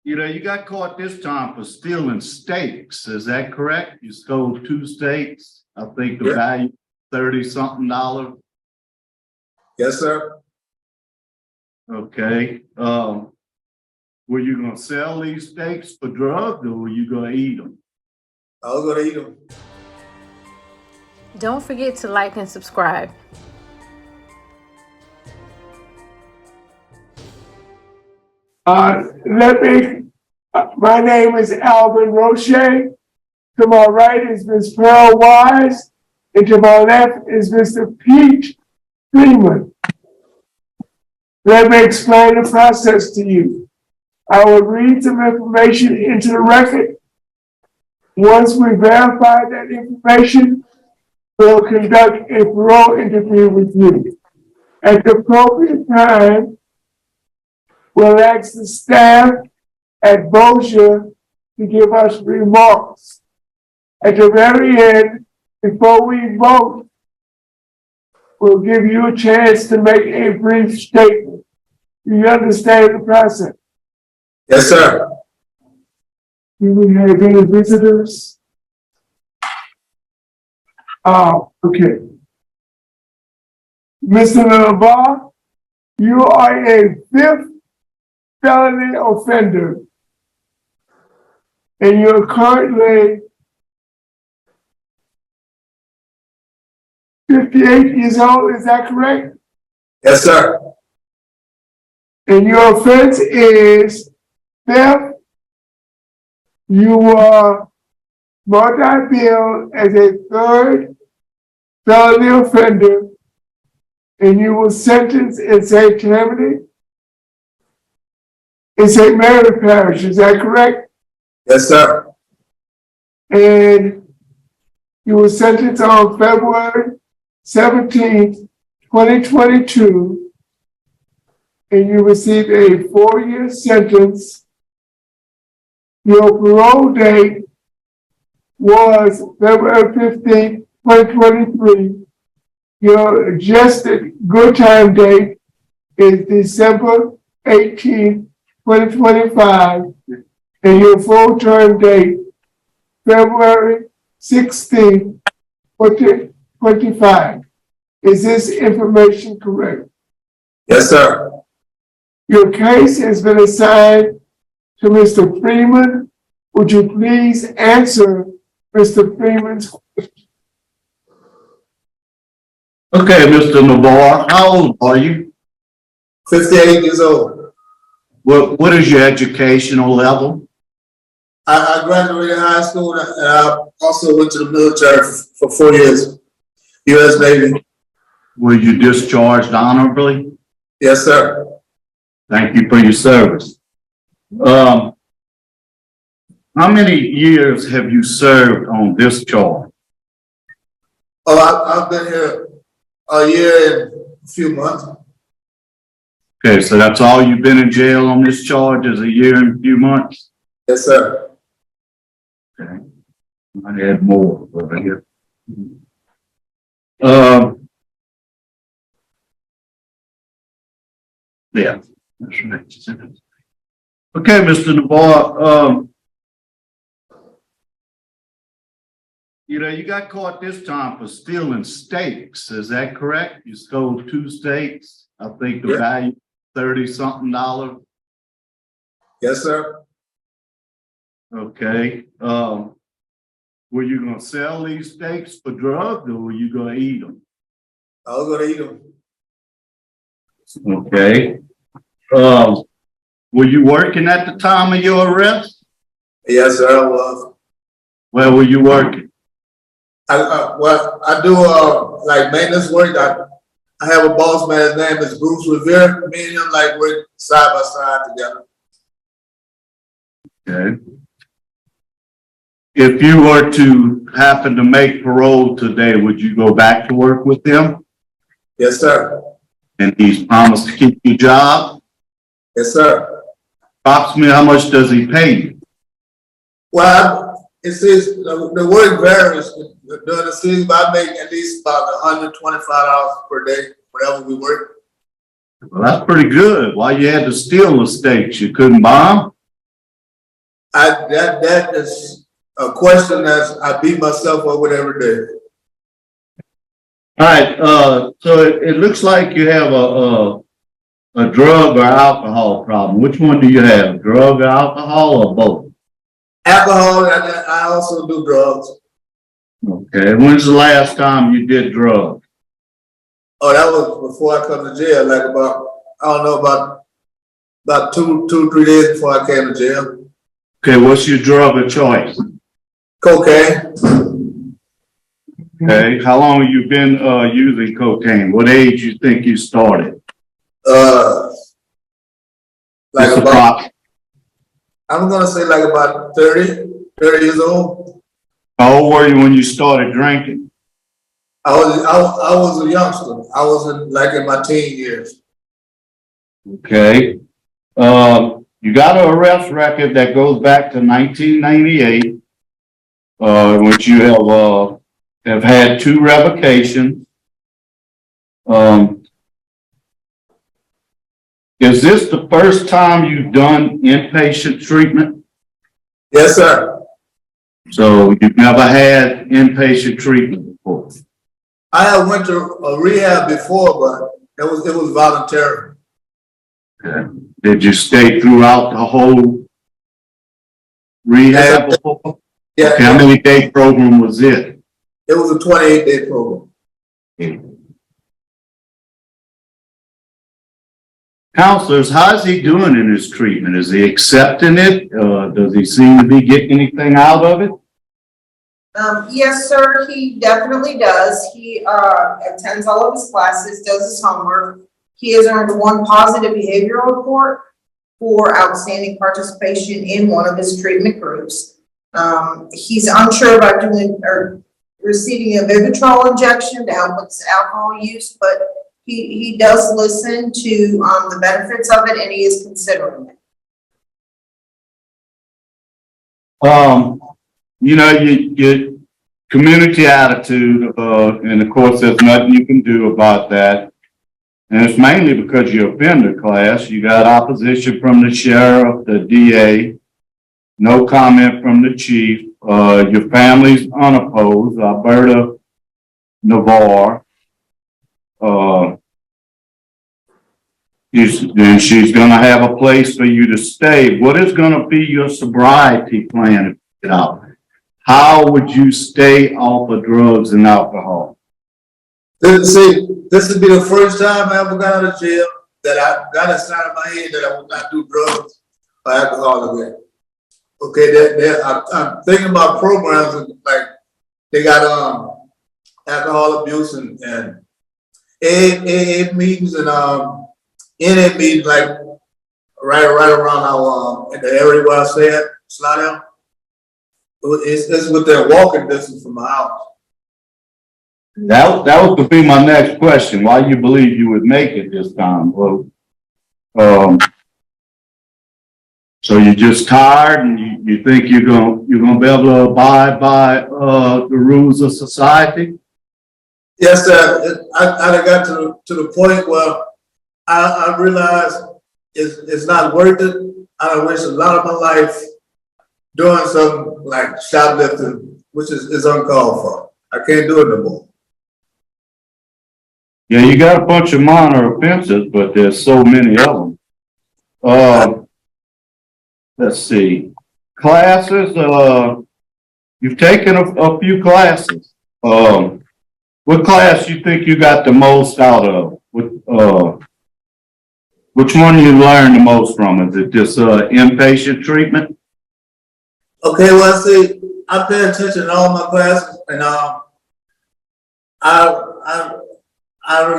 You got caught this time for stealing steaks. Is that correct? You stole 2 steaks. I think the Yeah. value $30-something. Yes, sir. Okay. Were you gonna sell these steaks for drugs, or were you gonna eat them? I was gonna eat them. Don't forget to like and subscribe. My name is Alvin Roche. To my right is Ms. Pearl Wise, and to my left is Mr. Pete Freeman. Let me explain the process to you. I will read some information into the record. Once we verify that information, we'll conduct a parole interview with you. At the appropriate time, we'll ask the staff at Bossier to give us remarks. At the very end, before we vote, we'll give you a chance to make a brief statement. Do you understand the process? Yes, sir. Do we have any visitors? Okay. Mr. Navarre, you are a fifth felony offender, and you're currently 58 years old, is that correct? Yes, sir. And your offense is theft. You are multi-billed as a third felony offender, and you were sentenced in St. Tammany, in St. Mary Parish, is that correct? Yes, sir. And you were sentenced on February 17th, 2022, and you received a 4-year sentence. Your parole date was February 15th, 2023. Your adjusted good time date is December 18th, 2025, and your full term date, February 16th, 2025. Is this information correct? Yes, sir. Your case has been assigned to Mr. Freeman. Would you please answer Mr. Freeman's question? Okay, Mr. Navarre, how old are you? 58 years old. What is your educational level? I graduated high school and I also went to the military for 4 years. U.S. Navy. Were you discharged honorably? Yes, sir. Thank you for your service. How many years have you served on this charge? Oh, I've been here a year and a few months. Okay, so that's all you've been in jail on this charge, is a year and a few months? Yes, sir. Okay. I had more over here. Yeah, that's right. Okay, Mr. Navarre, you got caught this time for stealing steaks. Is that correct? You stole 2 steaks. I think the value $30-something. Yes, sir. Okay. Were you gonna sell these steaks for drugs, or were you gonna eat them? I was gonna eat them. Okay. Were you working at the time of your arrest? Yes, sir, I was. Where were you working? I do like maintenance work. I have a boss man, his name is Bruce Revere. Me and him like work side by side together. Okay. If you were to happen to make parole today, would you go back to work with him? Yes, sir. And he's promised to keep your job? Yes, sir. Approximately how much does he pay you? Well, it says the work varies during the season, but I make at least about $125 per day, whenever we work. Well, that's pretty good. Why you had to steal the steaks? You couldn't buy them? That is a question that I beat myself up with every day. All right, so it looks like you have a drug or alcohol problem. Which one do you have, drug or alcohol or both? Alcohol, and I also do drugs. Okay, when's the last time you did drugs? Oh, that was before I come to jail, like I don't know, about 3 days before I came to jail. Okay, what's your drug of choice? Cocaine. Okay, how long have you been using cocaine? What age you think you started? Like Just about, I'm gonna say like about 30 years old. How old were you when you started drinking? I was a youngster. I was in my teen years. Okay. You got an arrest record that goes back to 1998, which you have had 2 revocations. Is this the first time you've done inpatient treatment? Yes, sir. So you've never had inpatient treatment before? I had went to a rehab before, but it was voluntary. Okay. Did you stay throughout the whole rehab before? Yeah. Okay, how many day program was it? It was a 28-day program. Okay. Counselors, how's he doing in his treatment? Is he accepting it? Does he seem to be getting anything out of it? Yes, sir, he definitely does. He attends all of his classes, does his homework. He has earned 1 positive behavioral report for outstanding participation in one of his treatment groups. He's unsure about doing or receiving a Vivitrol injection to help with his alcohol use, but he does listen to the benefits of it, and he is considering it. You know, your community attitude, and of course, there's nothing you can do about that. And it's mainly because your offender class. You got opposition from the sheriff, the DA, no comment from the chief. Your family's unopposed, Alberta Navarre. She's going to have a place for you to stay. What is going to be your sobriety plan if you get out? How would you stay off of drugs and alcohol? This would be the first time I ever got out of jail that I got inside of my head that I would not do drugs or alcohol again. Okay, I'm thinking about programs like they got alcohol abuse and AA meetings and NA meetings like right around our in the area where I stay at, Slidell. It's within walking distance from my house. That would be my next question. Why you believe you would make it this time? Well, so you're just tired, and you think you're gonna be able to abide by the rules of society? Yes, sir. I got to the point where I realized it's not worth it. I wasted a lot of my life doing something like shoplifting, which is uncalled for. I can't do it no more. Yeah, you got a bunch of minor offenses, but there's so many of them. Let's see. Classes, you've taken a few classes. What class you think you got the most out of? Which one you learned the most from? Is it this inpatient treatment? Okay, well, see, I pay attention to all my classes, and I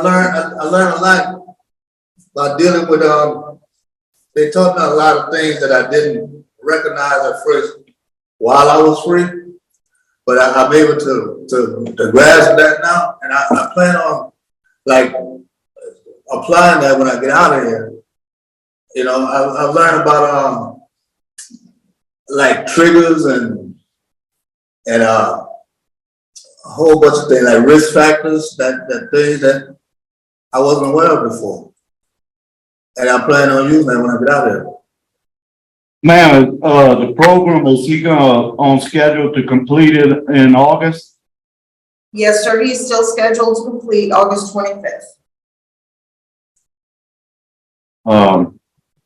learned a lot by dealing with they taught me a lot of things that I didn't recognize at first while I was free, but I'm able to grasp that now, and I plan on like applying that when I get out of here. You know, I've learned about like triggers and a whole bunch of things like risk factors, that things that I wasn't aware of before. And I plan on using that when I get out of here. Ma'am, the program, is he on schedule to complete it in August? Yes, sir, he's still scheduled to complete August 25th.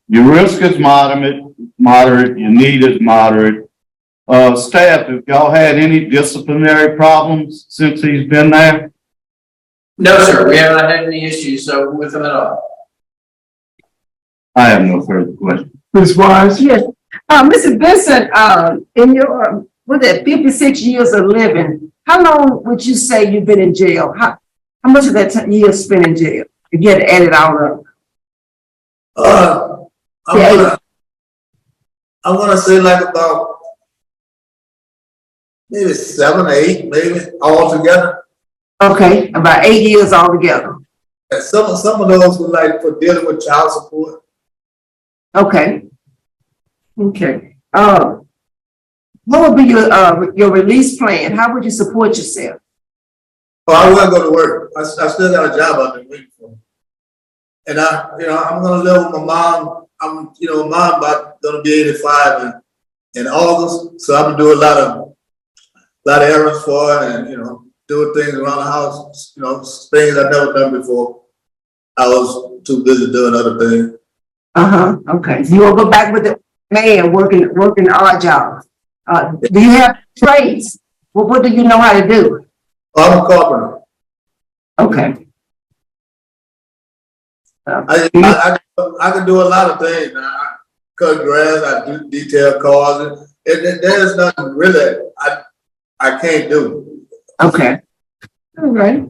Your risk is moderate, your need is moderate. Staff, have y'all had any disciplinary problems since he's been there? No, sir, we haven't had any issues with him at all. I have no further questions. Ms. Wise? Yes. Mr. Vincent, in your, with that 56 years of living, how long would you say you've been in jail? How much of that years spent in jail? If you had to add it all up. I'm gonna say like about maybe 7 or 8, maybe altogether. Okay, about 8 years altogether. And some of those were like for dealing with child support. Okay. Okay. What would be your release plan? How would you support yourself? Oh, I wouldn't go to work. I still got a job I've been waiting for. And I'm gonna live with my mom. Mom about gonna be 85 in August, so I'm gonna do a lot of errands for her, and doing things around the house. Things I've never done before. I was too busy doing other things. Okay. You will go back with the man working odd jobs. Do you have trades? What do you know how to do? I'm a carpenter. Okay. I can do a lot of things. I cut grass. I do detail cars. And there's nothing really I can't do. Okay. All right.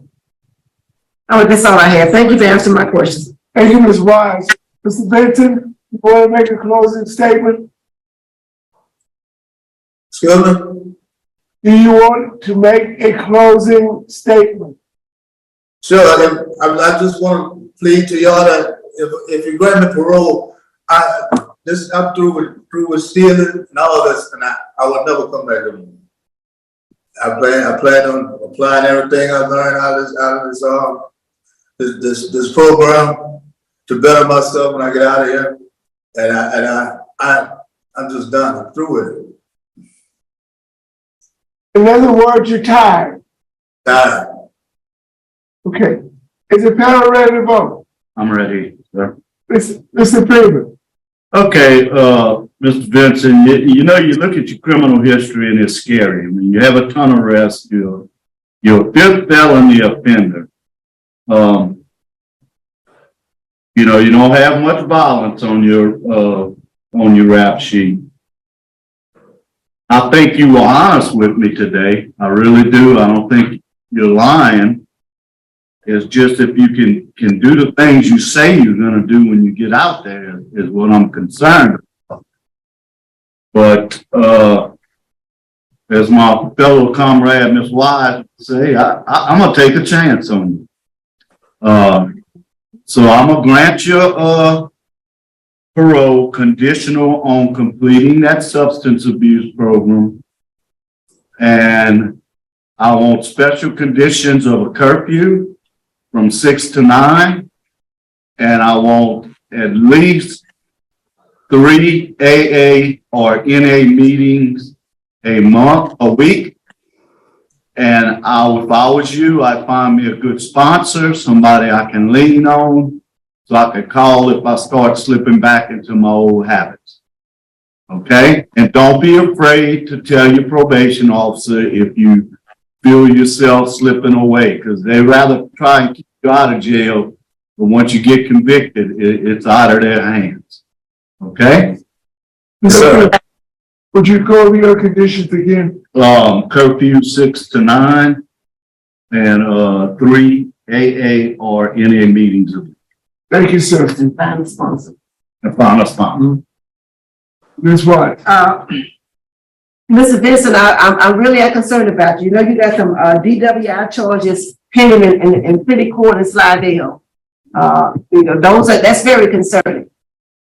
Oh, that's all I have. Thank you for answering my questions. Thank you, Ms. Wise. Mr. Benton, you want to make a closing statement? Excuse me? Do you want to make a closing statement? Sure. I just want to plead to y'all that if you grant me parole, I'm through with stealing and all this, and I will never come back to it. I plan on applying everything I learned out of this program to better myself when I get out of here. And I'm just done. I'm through with it. In other words, you're tired. Tired. Okay. Is the panel ready to vote? I'm ready, sir. Mr. Freeman. Okay, Mr. Vincent, you look at your criminal history and it's scary. I mean, you have a ton of arrests. You're a fifth felony offender. You don't have much violence on your rap sheet. I think you were honest with me today. I really do. I don't think you're lying. It's just if you can do the things you say you're going to do when you get out there is what I'm concerned about. But as my fellow comrade, Ms. Wise, would say, I'm going to take a chance on you. So I'm going to grant you parole conditional on completing that substance abuse program. And I want special conditions of a curfew from 6 to 9, and I want at least 3 AA or NA meetings a week. And if I was you, I'd find me a good sponsor, somebody I can lean on, so I could call if I start slipping back into my old habits. Okay? And don't be afraid to tell your probation officer if you feel yourself slipping away, because they rather try and keep you out of jail, but once you get convicted, it's out of their hands. Okay? Sir. Would you go over your conditions again? Curfew 6 to 9 and 3 AA or NA meetings. Thank you, sir. And find a sponsor. And find a sponsor. Ms. White. Mr. Vincent, I'm really concerned about you. You got some DWI charges pending in City Court in Slidell. That's very concerning.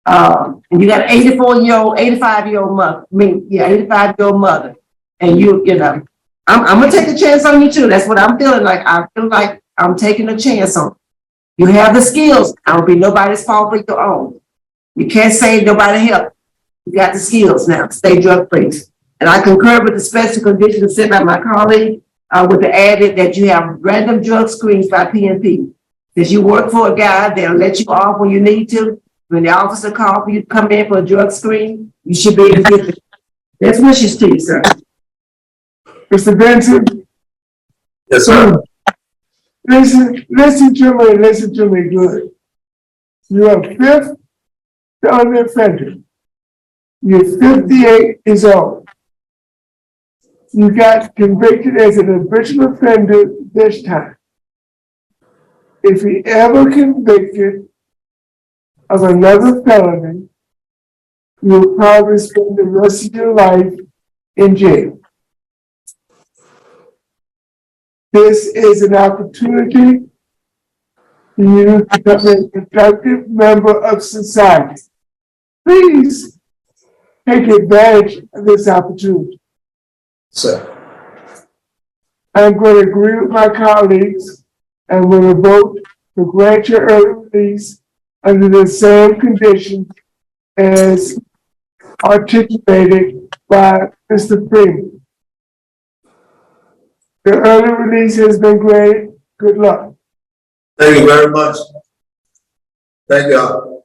And you got an 85-year-old mother. 85-year-old mother. And I'm gonna take a chance on you too. That's what I'm feeling like. I feel like I'm taking a chance on you. You have the skills. I don't be nobody's fault but your own. You can't save nobody help. You got the skills now, stay drug free. And I concur with the special conditions set by my colleague, with the added that you have random drug screens by PNP. If you work for a guy, they'll let you off when you need to. When the officer calls for you to come in for a drug screen, you should be able to get it. That's wishes to you, sir. Mr. Vincent, Yes, sir. listen to me good. You're a fifth felony offender. You're 58 years old. You got convicted as an habitual offender this time. If you ever convicted of another felony, you'll probably spend the rest of your life in jail. This is an opportunity for you to become a productive member of society. Please take advantage of this opportunity. Sir. I'm going to agree with my colleagues and will vote to grant your early release under the same conditions as articulated by Mr. Freeman. The early release has been granted. Good luck. Thank you very much. Thank y'all.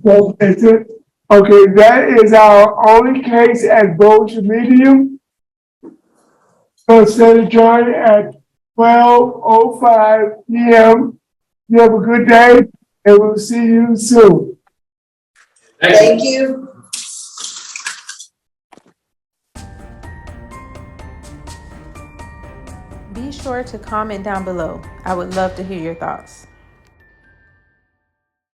So that's it. Okay, that is our only case at Bossier Medium. So set adjourned at 12:05 p.m. You have a good day, and we'll see you soon. Thank you. Be sure to comment down below. I would love to hear your thoughts.